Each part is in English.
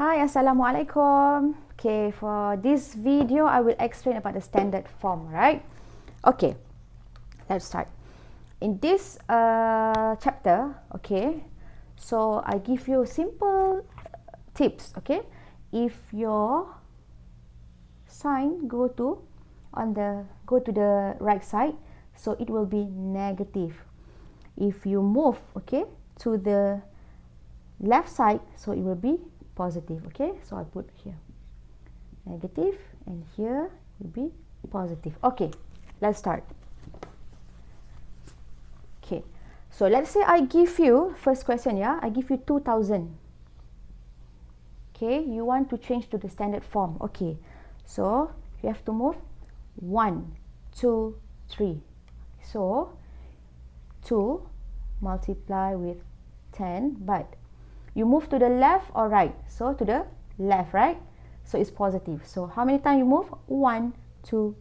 Hi, Assalamualaikum. Okay, for this video, I will explain about the standard form, right? Okay, let's start. In this chapter, okay, so I give you simple tips, okay? If your sign go to the right side, so it will be negative. If you move, okay, to the left side, so it will be positive. Okay, so I put here negative and here will be positive. Okay, let's start. Okay, so let's say I give you first question, yeah, I give you 2,000. Okay, you want to change to the standard form. Okay, so you have to move 1, 2, 3. So 2 multiply with 10, but you move to the left or right? So to the left, right? So it's positive. So how many times you move? 1, 2,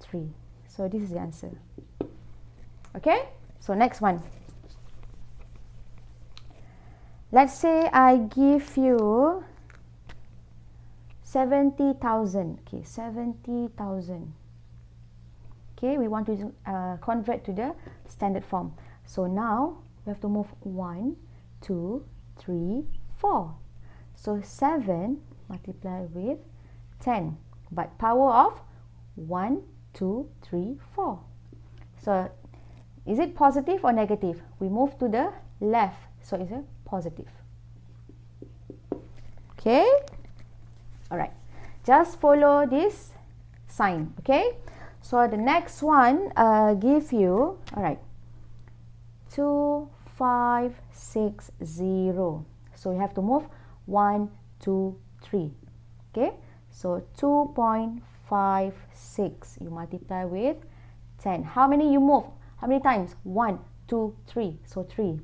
3. So this is the answer. Okay? So next one. Let's say I give you 70,000. Okay, 70,000. Okay, we want to convert to the standard form. So now we have to move 1, 2, 3, 4. So 7 multiply with 10. But power of 1, 2, 3, 4. So is it positive or negative? We move to the left. So it's a positive. Okay? Alright. Just follow this sign. Okay? So the next one give you, alright, 2, 5, 6, 0. So you have to move 1, 2, 3. Okay, so 2.56 you multiply with 10. How many you move? How many times? 1, 2, 3. So 3.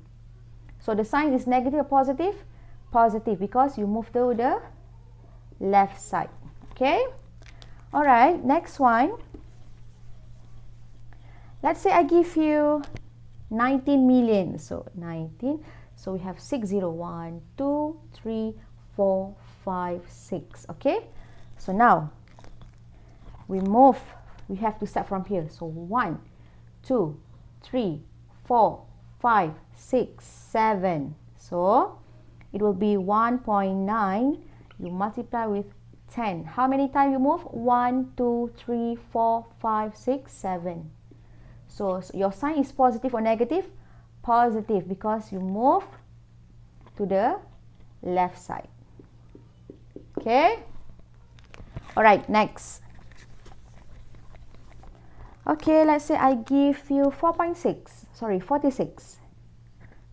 So the sign is negative or positive? Positive, because you move to the left side. Okay, all right, next one. Let's say I give you 19 million. So 19. So we have 6, 0, 1, 2, 3, 4, 5, 6. Okay. So now we move. We have to start from here. So 1, 2, 3, 4, 5, 6, 7. So it will be 1.9. You multiply with 10. How many times you move? 1, 2, 3, 4, 5, 6, 7. So your sign is positive or negative? Positive, because you move to the left side. Okay? Alright, next. Okay, let's say I give you 46.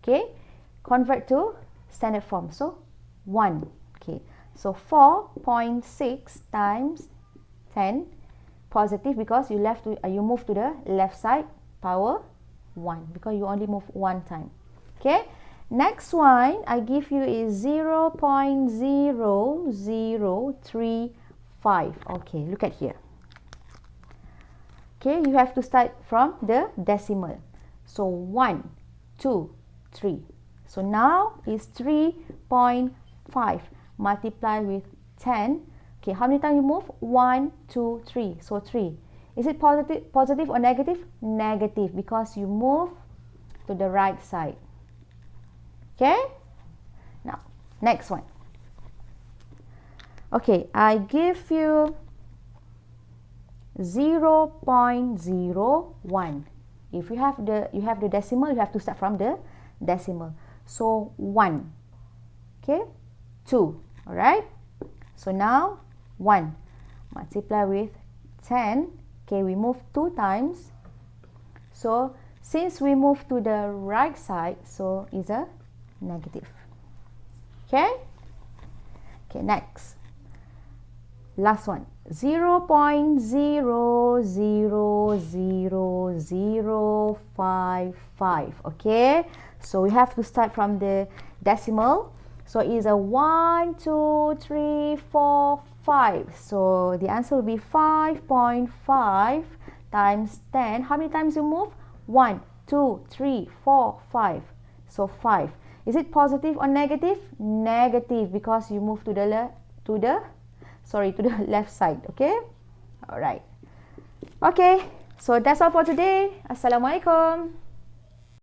Okay? Convert to standard form. So 1. Okay. So 4.6 times 10. Positive, because you move to the left side, power 1, because you only move 1 time. Okay, next one I give you is 0.0035. okay, look at here. Okay, you have to start from the decimal. So 1, 2, 3. So now is 3.5 multiply with 10. Okay, how many times you move? 1, 2, 3. So 3. Is it positive or negative? Negative, because you move to the right side. Okay? Now, next one. Okay, I give you 0.01. If you have the decimal, you have to start from the decimal. So 1. Okay? 2. All right? So now 1 multiply with 10. Okay, we move 2 times. So since we move to the right side, so is a negative. Okay? Okay, next. Last one. 0.000055. Okay? So we have to start from the decimal. So it's a 1, 2, 3, 4, 5. So the answer will be 5.5 times 10. How many times you move? 1, 2, 3, 4, 5. So 5. Is it positive or negative? Negative, because you move to the left side. Okay, all right. Okay, so that's all for today. Assalamualaikum.